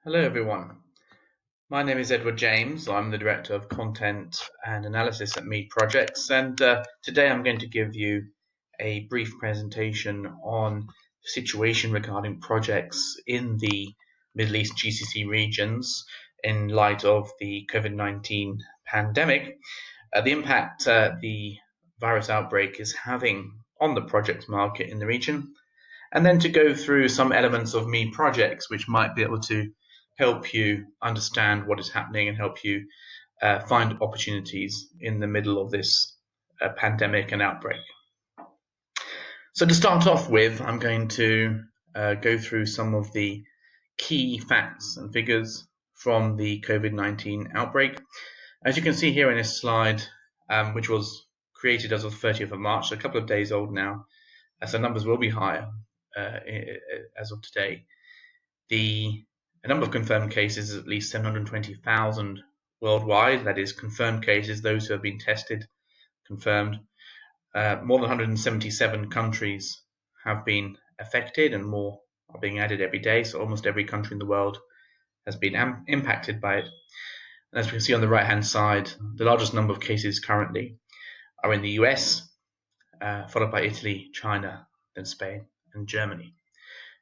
Hello everyone, my name is Edward James. I'm the Director of Content and Analysis at MEED Projects, and today I'm going to give you a brief presentation on the situation regarding projects in the Middle East GCC regions in light of the COVID-19 pandemic, the impact the virus outbreak is having on the project market in the region, and then to go through some elements of MEED Projects which might be able to help you understand what is happening and help you find opportunities in the middle of this pandemic and outbreak. So to start off with, I'm going to go through some of the key facts and figures from the COVID-19 outbreak. As you can see here in this slide, which was created as of 30th of March, so a couple of days old now, so numbers will be higher as of today. The number of confirmed cases is at least 720,000 worldwide. That is confirmed cases, those who have been tested, confirmed. More than 177 countries have been affected, and more are being added every day. So almost every country in the world has been impacted by it. And as we can see on the right-hand side, the largest number of cases currently are in the US, followed by Italy, China, then Spain, and Germany.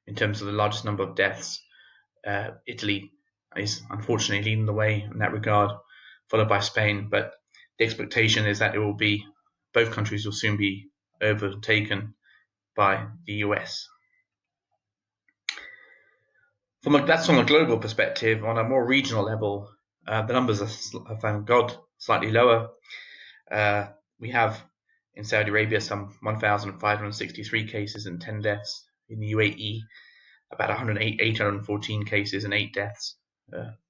In terms of the largest number of deaths, Italy is unfortunately leading the way in that regard, followed by Spain, but the expectation is that both countries will soon be overtaken by the US. That's from a global perspective. On a more regional level, the numbers are, thank God, slightly lower. We have in Saudi Arabia some 1,563 cases and 10 deaths. In the UAE, about 814 cases and 8 deaths,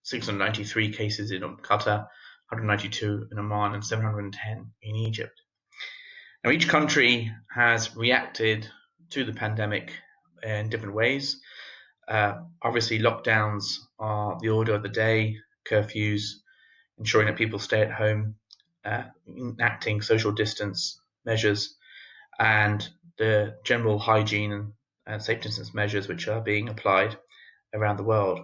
693 cases in Qatar, 192 in Oman, and 710 in Egypt. Now, each country has reacted to the pandemic in different ways. Obviously, lockdowns are the order of the day, curfews, ensuring that people stay at home, enacting social distance measures, and the general hygiene and safe distance measures which are being applied around the world.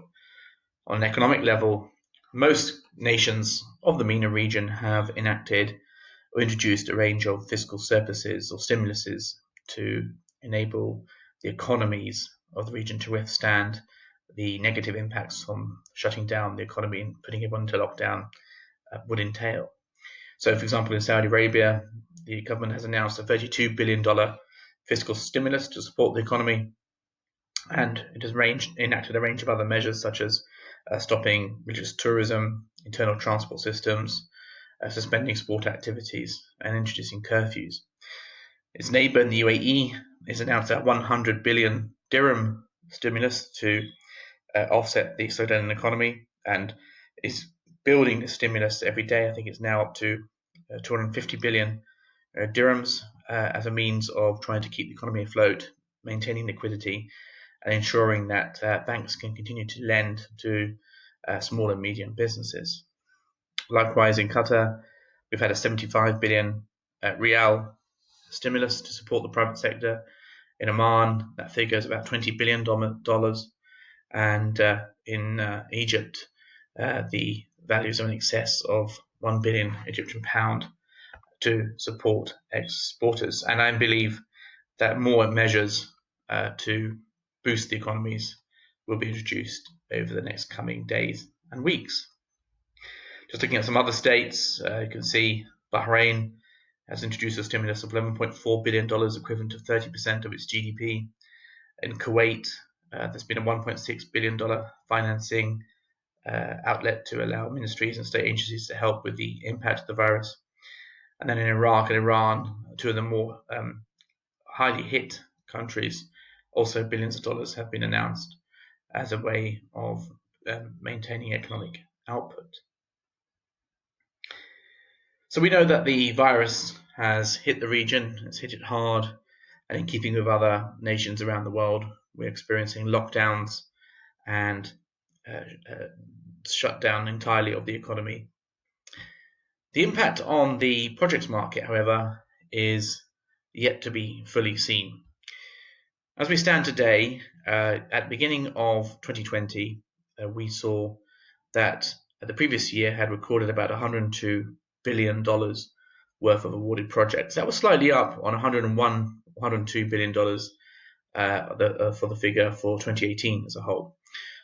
On an economic level, most nations of the MENA region have enacted or introduced a range of fiscal surpluses or stimuluses to enable the economies of the region to withstand the negative impacts from shutting down the economy and putting everyone into lockdown would entail. So, for example, in Saudi Arabia, the government has announced a $32 billion fiscal stimulus to support the economy, and it has enacted a range of other measures such as stopping religious tourism, internal transport systems, suspending sport activities, and introducing curfews. Its neighbour in the UAE has announced a 100 billion dirham stimulus to offset the slowdown in the economy, and is building the stimulus every day. I think it's now up to 250 billion dirhams as a means of trying to keep the economy afloat, maintaining liquidity, and ensuring that banks can continue to lend to small and medium businesses. Likewise, in Qatar, we've had a 75 billion rial stimulus to support the private sector. In Oman, that figure is about $20 billion, and in Egypt, the values are in excess of 1 billion Egyptian pound to support exporters. And I believe that more measures to boost the economies will be introduced over the next coming days and weeks. Just looking at some other states, you can see Bahrain has introduced a stimulus of $11.4 billion, equivalent to 30% of its GDP. In Kuwait, there's been a $1.6 billion financing outlet to allow ministries and state agencies to help with the impact of the virus. And then in Iraq and Iran, two of the more highly hit countries, also billions of dollars have been announced as a way of maintaining economic output. So we know that the virus has hit the region, it's hit it hard, and in keeping with other nations around the world, we're experiencing lockdowns and shutdown entirely of the economy. The impact on the projects market, however, is yet to be fully seen. As we stand today, at the beginning of 2020, we saw that the previous year had recorded about $102 billion worth of awarded projects. That was slightly up on $102 billion for the figure for 2018 as a whole.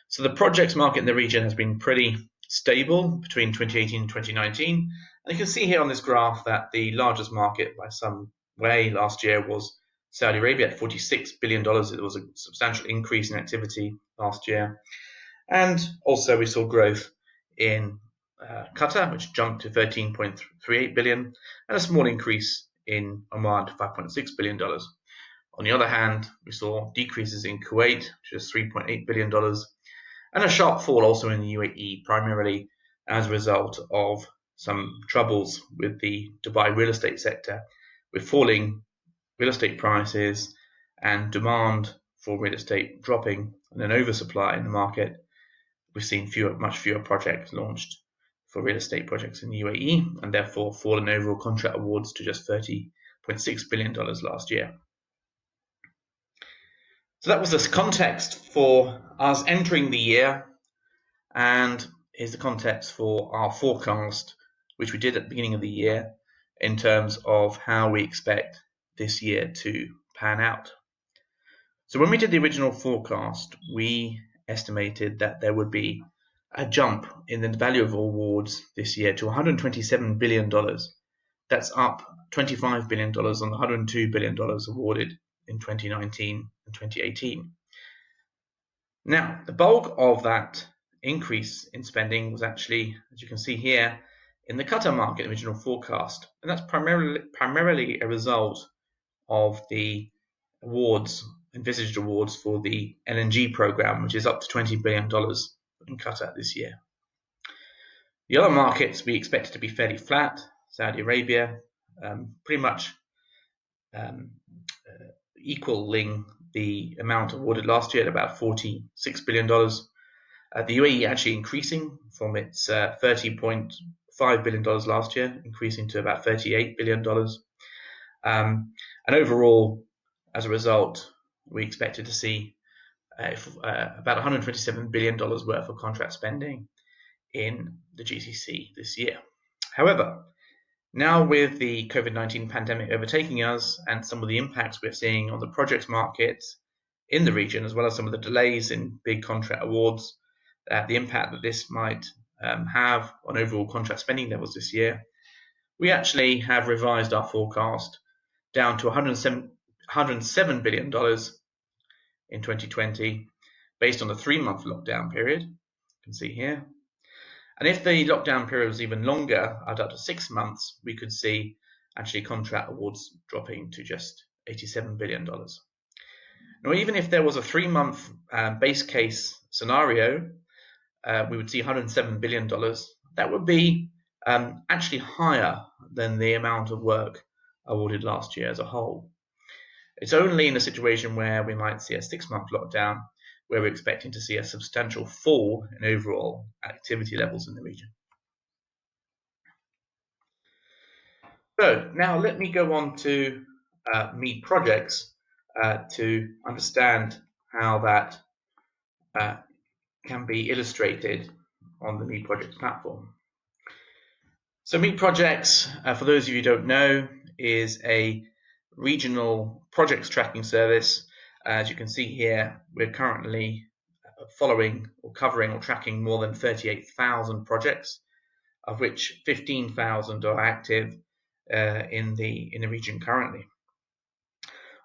So the projects market in the region has been pretty stable between 2018 and 2019. And you can see here on this graph that the largest market by some way last year was Saudi Arabia at $46 billion. It was a substantial increase in activity last year. And also we saw growth in Qatar, which jumped to $13.38 billion, and a small increase in Oman to $5.6 billion. On the other hand, we saw decreases in Kuwait, which was $3.8 billion, and a sharp fall also in the UAE, primarily as a result of some troubles with the Dubai real estate sector, with falling real estate prices and demand for real estate dropping and an oversupply in the market. We've seen much fewer projects launched for real estate projects in the UAE, and therefore fall in overall contract awards to just $30.6 billion last year. So that was the context for us entering the year, and here's the context for our forecast, which we did at the beginning of the year, in terms of how we expect this year to pan out. So when we did the original forecast, we estimated that there would be a jump in the value of awards this year to $127 billion. That's up $25 billion on the $102 billion awarded in 2019 and 2018. Now, the bulk of that increase in spending was actually, as you can see here, in the Qatar market original forecast, and that's primarily a result of the envisaged awards for the LNG program, which is up to $20 billion in Qatar this year. The other markets we expected to be fairly flat. Saudi Arabia, pretty much equaling the amount awarded last year at about $46 billion. The UAE actually increasing from its $30.5 billion last year, increasing to about $38 billion. And overall, as a result, we expected to see about $127 billion worth of contract spending in the GCC this year. However, now with the COVID-19 pandemic overtaking us and some of the impacts we're seeing on the projects market in the region, as well as some of the delays in big contract awards, the impact that this might have on overall contract spending levels this year, we actually have revised our forecast down to $107 billion in 2020, based on the 3-month lockdown period. You can see here. And if the lockdown period was even longer, up to 6 months, we could see actually contract awards dropping to just $87 billion. Now, even if there was a 3-month base case scenario, we would see $107 billion. That would be actually higher than the amount of work awarded last year as a whole. It's only in a situation where we might see a 6-month lockdown where we're expecting to see a substantial fall in overall activity levels in the region. So now let me go on to MEED Projects to understand how that can be illustrated on the MEED Projects platform. So MEED Projects, for those of you who don't know, is a regional projects tracking service. As you can see here, we're currently following or covering or tracking more than 38,000 projects, of which 15,000 are active in the region currently.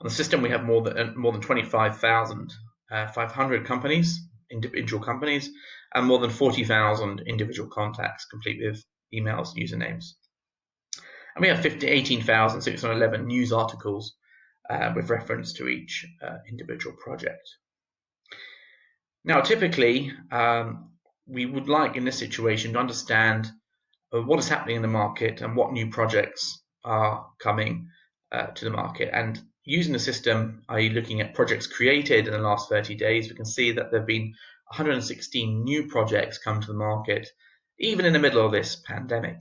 On the system, we have more than 25,500 companies, individual companies, and more than 40,000 individual contacts, complete with emails, usernames. And we have 18,611 news articles with reference to each individual project. Now, typically, we would like in this situation to understand what is happening in the market and what new projects are coming to the market. And using the system, i.e. looking at projects created in the last 30 days, we can see that there have been 116 new projects come to the market, even in the middle of this pandemic.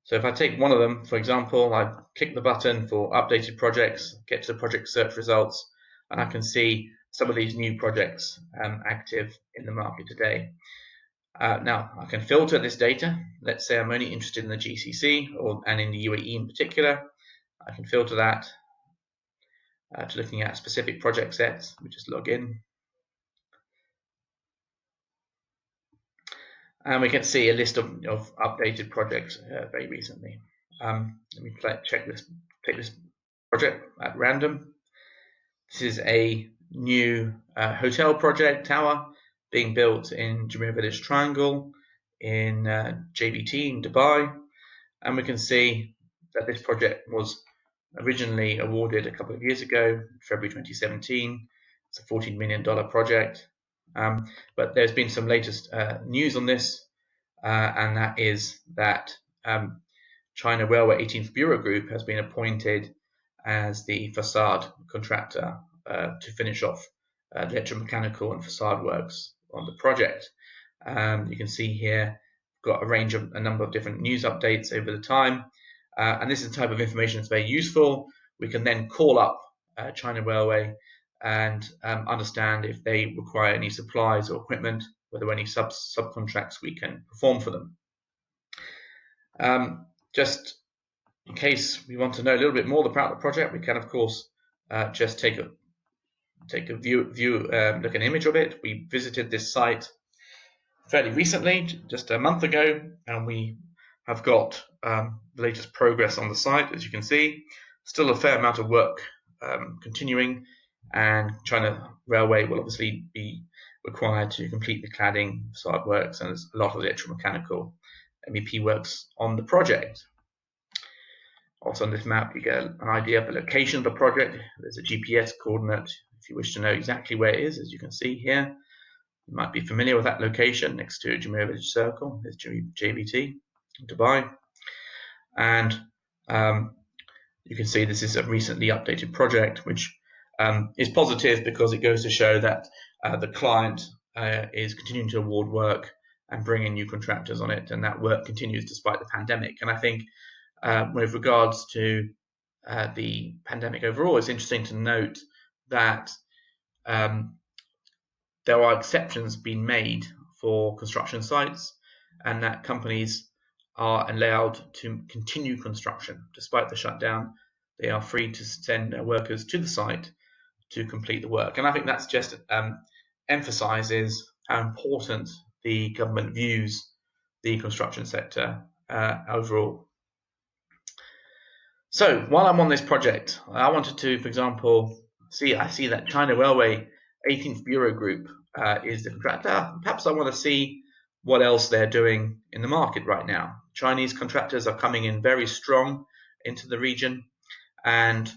So if I take one of them, for example, I click the button for updated projects, get to the project search results, and I can see some of these new projects active in the market today. Now, I can filter this data. Let's say I'm only interested in the GCC and in the UAE in particular. I can filter that to looking at specific project sets. We just log in. And we can see a list of updated projects very recently. Let me take this project at random. This is a new hotel project tower being built in Jumeirah Village Triangle in JBT in Dubai. And we can see that this project was originally awarded a couple of years ago, February 2017. It's a $14 million project. But there's been some latest news on this, and that is that China Railway 18th Bureau Group has been appointed as the facade contractor to finish off the electromechanical and facade works on the project. You can see here we've got a number of different news updates over the time, and this is the type of information that's very useful. We can then call up China Railway and understand if they require any supplies or equipment, whether any subcontracts we can perform for them. Just in case we want to know a little bit more about the project, we can of course just take a look at an image of it. We visited this site fairly recently, just a month ago, and we have got the latest progress on the site. As you can see, still a fair amount of work continuing, and China Railway will obviously be required to complete the cladding, facade works, and there's a lot of electromechanical MEP works on the project. Also on this map you get an idea of the location of the project. There's a GPS coordinate if you wish to know exactly where it is. As you can see here, you might be familiar with that location next to Jumeirah Village Circle. There's JBT in Dubai, and you can see this is a recently updated project, which is positive because it goes to show that the client is continuing to award work and bring in new contractors on it, and that work continues despite the pandemic. And I think with regards to the pandemic overall, it's interesting to note that there are exceptions being made for construction sites, and that companies are allowed to continue construction despite the shutdown. They are free to send their workers to the site to complete the work, and I think that's just emphasizes how important the government views the construction sector overall. So while I'm on this project, I wanted to, for example, I see that China Railway 18th Bureau Group is the contractor. Perhaps I want to see what else they're doing in the market right now. Chinese contractors are coming in very strong into the region, and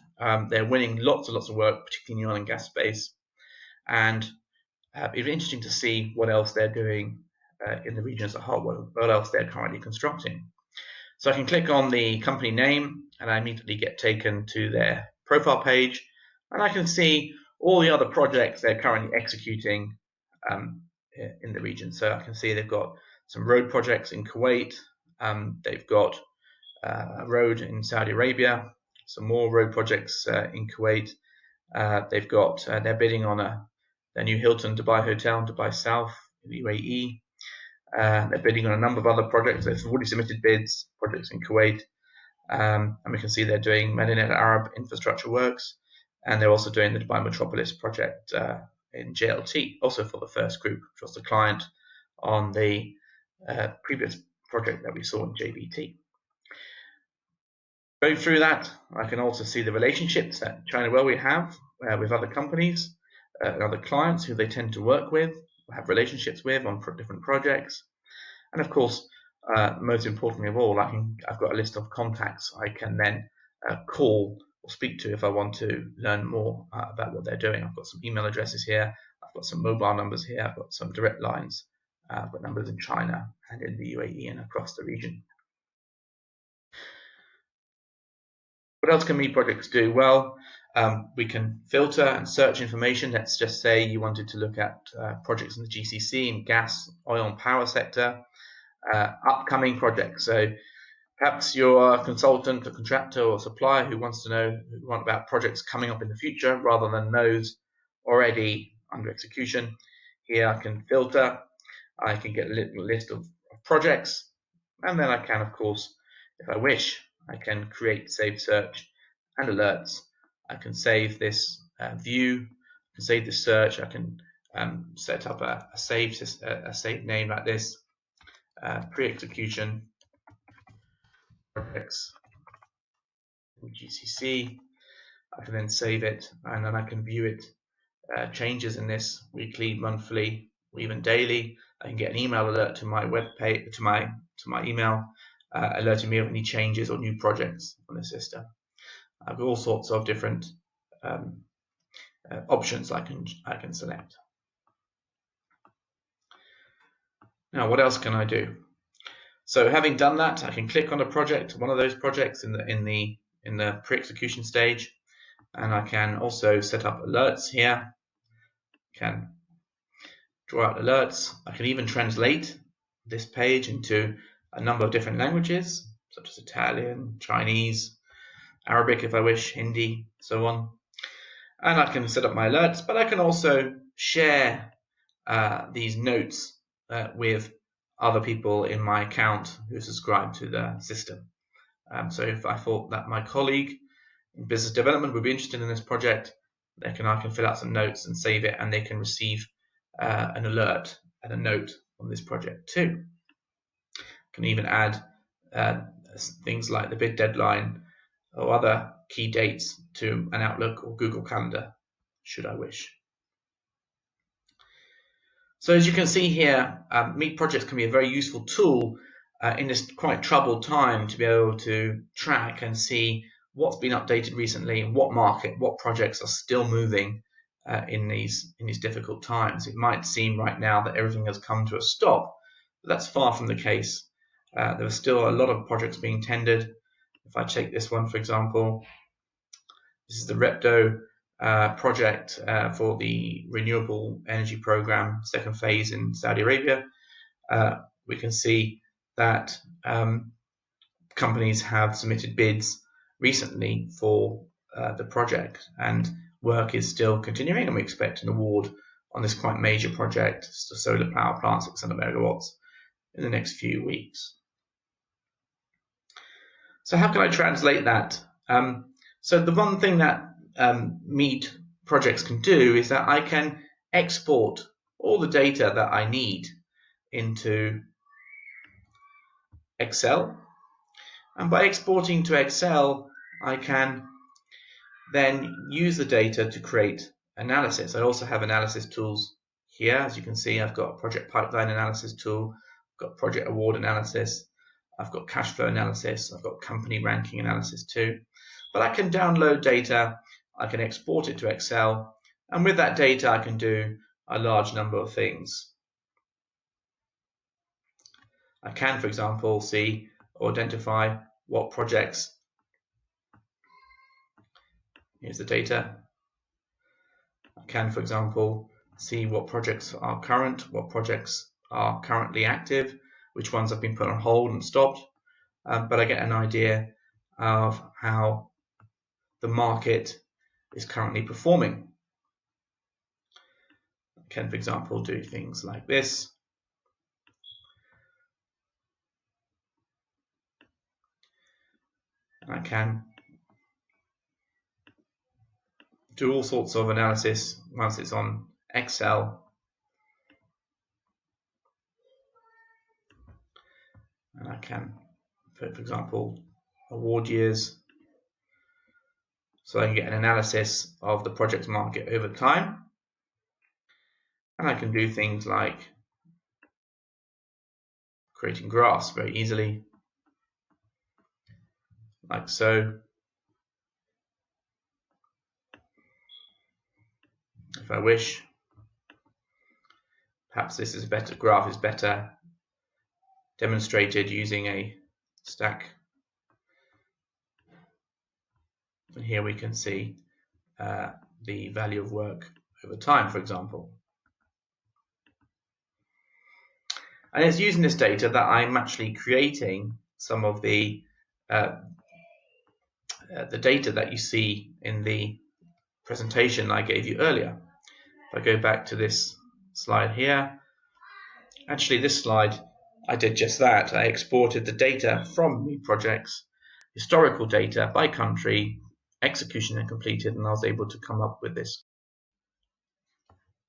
they're winning lots and lots of work, particularly in the oil and gas space. And it'd be interesting to see what else they're doing in the region as a whole, what else they're currently constructing. So I can click on the company name, and I immediately get taken to their profile page, and I can see all the other projects they're currently executing in the region. So I can see they've got some road projects in Kuwait, they've got a road in Saudi Arabia, some more road projects in Kuwait. They've got they're bidding on their new Hilton Dubai Hotel in Dubai South in the UAE. They're bidding on a number of other projects. They've already submitted bids, projects in Kuwait, and we can see they're doing MENA Arab infrastructure works, and they're also doing the Dubai Metropolis project in JLT, also for the first group, which was the client on the previous project that we saw in JBT. Going through that, I can also see the relationships that China Railway have with other companies and other clients who they tend to work with, have relationships with on different projects. And of course, most importantly of all, I've got a list of contacts I can then call or speak to if I want to learn more about what they're doing. I've got some email addresses here, I've got some mobile numbers here, I've got some direct lines, I've got numbers in China and in the UAE and across the region. What else can MEED Projects do? Well, we can filter and search information. Let's just say you wanted to look at projects in the GCC in gas, oil and power sector, upcoming projects. So perhaps you're a consultant, a contractor or supplier who wants to know about projects coming up in the future rather than those already under execution. Here I can filter, I can get a little list of projects, and then I can, of course, if I wish, I can create saved search and alerts. I can save this view, I can save this search, I can set up a save name like this, pre-execution projects in GCC. I can then save it, and then I can view it, changes in this weekly, monthly, or even daily. I can get an email alert to my web page, to my email, alerting me of any changes or new projects on the system. I've got all sorts of different options I can select. Now, what else can I do? So, having done that, I can click on a project, one of those projects in the pre-execution stage, and I can also set up alerts here. Can draw out alerts. I can even translate this page into a number of different languages, such as Italian, Chinese, Arabic if I wish, Hindi, so on. And I can set up my alerts, but I can also share these notes with other people in my account who subscribe to the system. So if I thought that my colleague in business development would be interested in this project, I can fill out some notes and save it, and they can receive an alert and a note on this project too. I can even add things like the bid deadline or other key dates to an Outlook or Google Calendar, should I wish. So as you can see here, MEED Projects can be a very useful tool in this quite troubled time to be able to track and see what's been updated recently and what market, what projects are still moving in these difficult times. It might seem right now that everything has come to a stop, but that's far from the case. There are still a lot of projects being tendered. If I take this one, for example, this is the Repdo project for the renewable energy program, second phase in Saudi Arabia. We can see that companies have submitted bids recently for the project, and work is still continuing, and we expect an award on this quite major project, the solar power plant, 600 megawatts, in the next few weeks. So how can I translate that? So the one thing that MEED Projects can do is that I can export all the data that I need into Excel, and by exporting to Excel I can then use the data to create analysis. I also have analysis tools here. As you can see, I've got a project pipeline analysis tool, I've got project award analysis, I've got cash flow analysis, I've got company ranking analysis too. But I can download data, I can export it to Excel, and with that data I can do a large number of things. I can, for example, see or identify what projects, here's the data. I can, for example, see what projects are current, what projects are currently active, which ones have been put on hold and stopped, but I get an idea of how the market is currently performing. I can, for example, do things like this. I can do all sorts of analysis once it's on Excel. And I can, for example, award years. So I can get an analysis of the project market over time. And I can do things like creating graphs very easily, like so. If I wish, perhaps this is better, graph is better demonstrated using a stack. And here we can see the value of work over time, for example. And it's using this data that I'm actually creating some of the data that you see in the presentation I gave you earlier. If I go back to this slide here, actually this slide, I did just that. I exported the data from MEED Projects, historical data by country, execution and completed, and I was able to come up with this.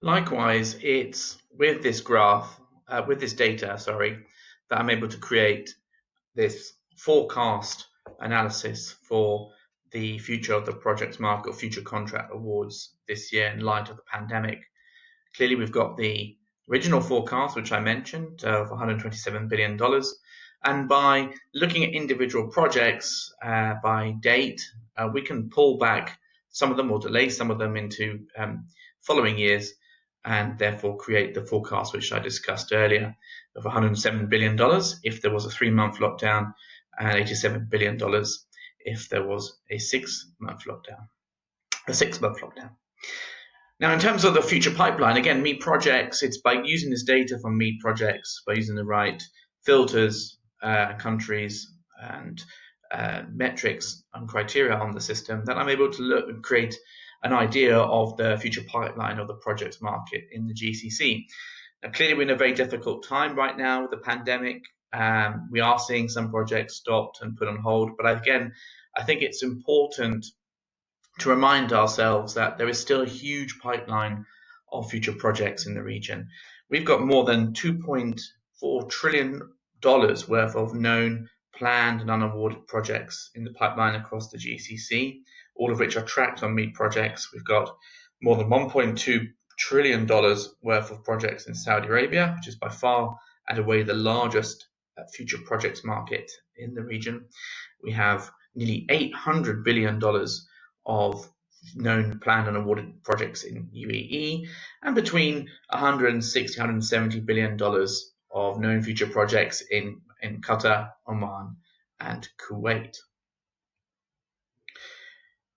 Likewise, it's with this graph, with this data, that I'm able to create this forecast analysis for the future of the projects market or future contract awards this year in light of the pandemic. Clearly, we've got the original forecast, which I mentioned, of $127 billion. And by looking at individual projects by date, we can pull back some of them or delay some of them into following years, and therefore create the forecast which I discussed earlier of $107 billion if there was a 3-month lockdown, and $87 billion if there was a 6-month lockdown. Now, in terms of the future pipeline, again, MEED Projects, it's by using this data from MEED Projects, by using the right filters, countries, and metrics and criteria on the system, that I'm able to look and create an idea of the future pipeline of the projects market in the GCC. Now, clearly, we're in a very difficult time right now with the pandemic. We are seeing some projects stopped and put on hold, but again, I think it's important to remind ourselves that there is still a huge pipeline of future projects in the region. We've got more than $2.4 trillion worth of known, planned, and unawarded projects in the pipeline across the GCC, all of which are tracked on MEED Projects. We've got more than $1.2 trillion worth of projects in Saudi Arabia, which is by far and away the largest future projects market in the region. We have nearly $800 billion of known, planned, and awarded projects in UAE, and between $160 and $170 billion of known future projects in Qatar, Oman, and Kuwait.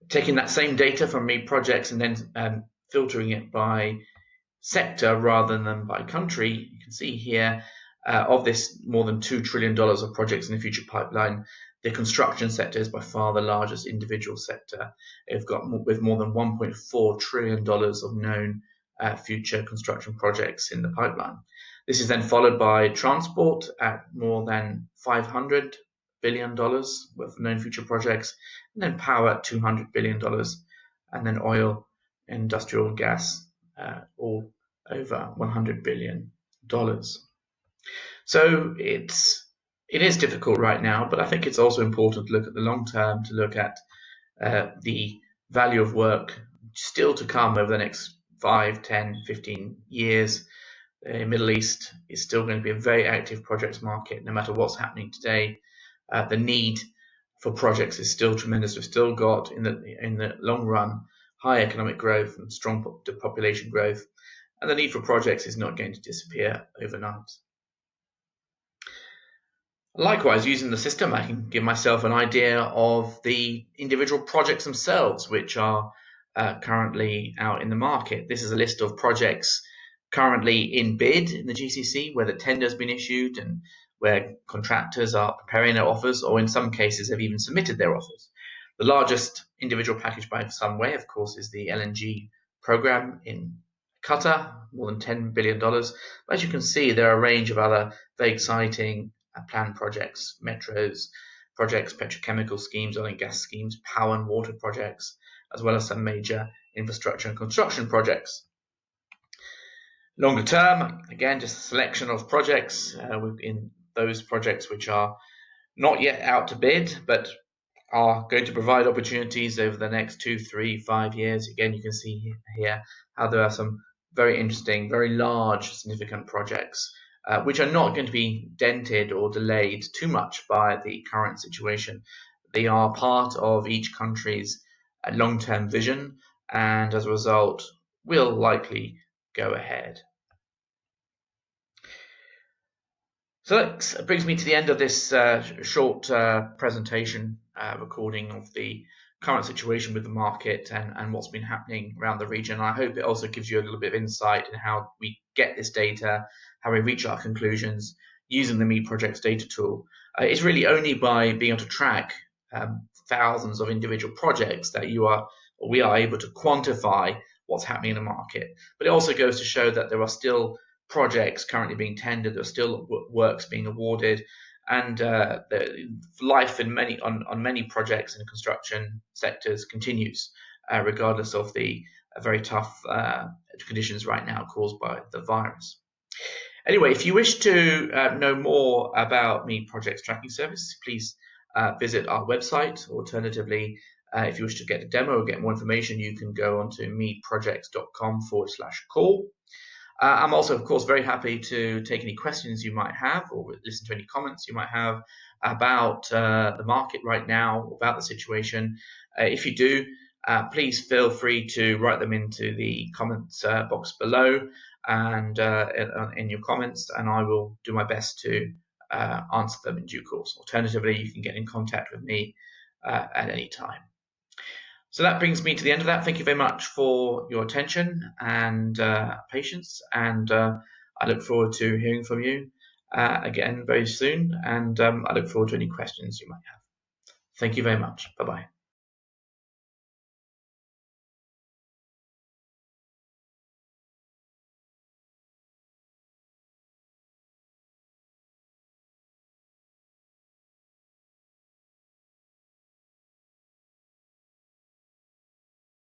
Taking that same data from MEED Projects and then filtering it by sector rather than by country, you can see here of this more than $2 trillion of projects in the future pipeline, the construction sector is by far the largest individual sector. It's got with more than $1.4 trillion of known future construction projects in the pipeline. This is then followed by transport at more than $500 billion worth of known future projects, and then power at $200 billion, and then oil, industrial, and gas all over $100 billion. So it is difficult right now, but I think it's also important to look at the long term, to look at the value of work still to come over the next 5, 10, 15 years. The Middle East is still going to be a very active projects market, no matter what's happening today. The need for projects is still tremendous. We've still got, in the long run, high economic growth and strong population growth, and the need for projects is not going to disappear overnight. Likewise, using the system, I can give myself an idea of the individual projects themselves, which are currently out in the market. This is a list of projects currently in bid in the GCC, where the tender has been issued and where contractors are preparing their offers, or in some cases have even submitted their offers. The largest individual package by some way, of course, is the LNG program in Qatar, more than $10 billion. But as you can see, there are a range of other very exciting planned projects, metros projects, petrochemical schemes, oil and gas schemes, power and water projects, as well as some major infrastructure and construction projects. Longer term, again, just a selection of projects in those projects which are not yet out to bid, but are going to provide opportunities over the next 2, 3, 5 years. Again, you can see here how there are some very interesting, very large, significant projects which are not going to be dented or delayed too much by the current situation. They are part of each country's long-term vision, and as a result, will likely go ahead. So that brings me to the end of this short presentation recording of the current situation with the market and what's been happening around the region. I hope it also gives you a little bit of insight in how we get this data, how we reach our conclusions using the MEED Projects data tool. It's really only by being able to track thousands of individual projects that we are able to quantify what's happening in the market. But it also goes to show that there are still projects currently being tendered, there are still works being awarded, and the life on many projects in the construction sectors continues, regardless of the very tough conditions right now caused by the virus. Anyway, if you wish to know more about MEED Projects Tracking Service, please visit our website. Alternatively, if you wish to get a demo or get more information, you can go onto meedprojects.com/call. I'm also, of course, very happy to take any questions you might have or listen to any comments you might have about the market right now, about the situation. If you do, please feel free to write them into the comments box below and in your comments, and I will do my best to answer them in due course. Alternatively, you can get in contact with me at any time. So that brings me to the end of that. Thank you very much for your attention and patience, and I look forward to hearing from you again very soon, and I look forward to any questions you might have. Thank you very much. Bye-bye.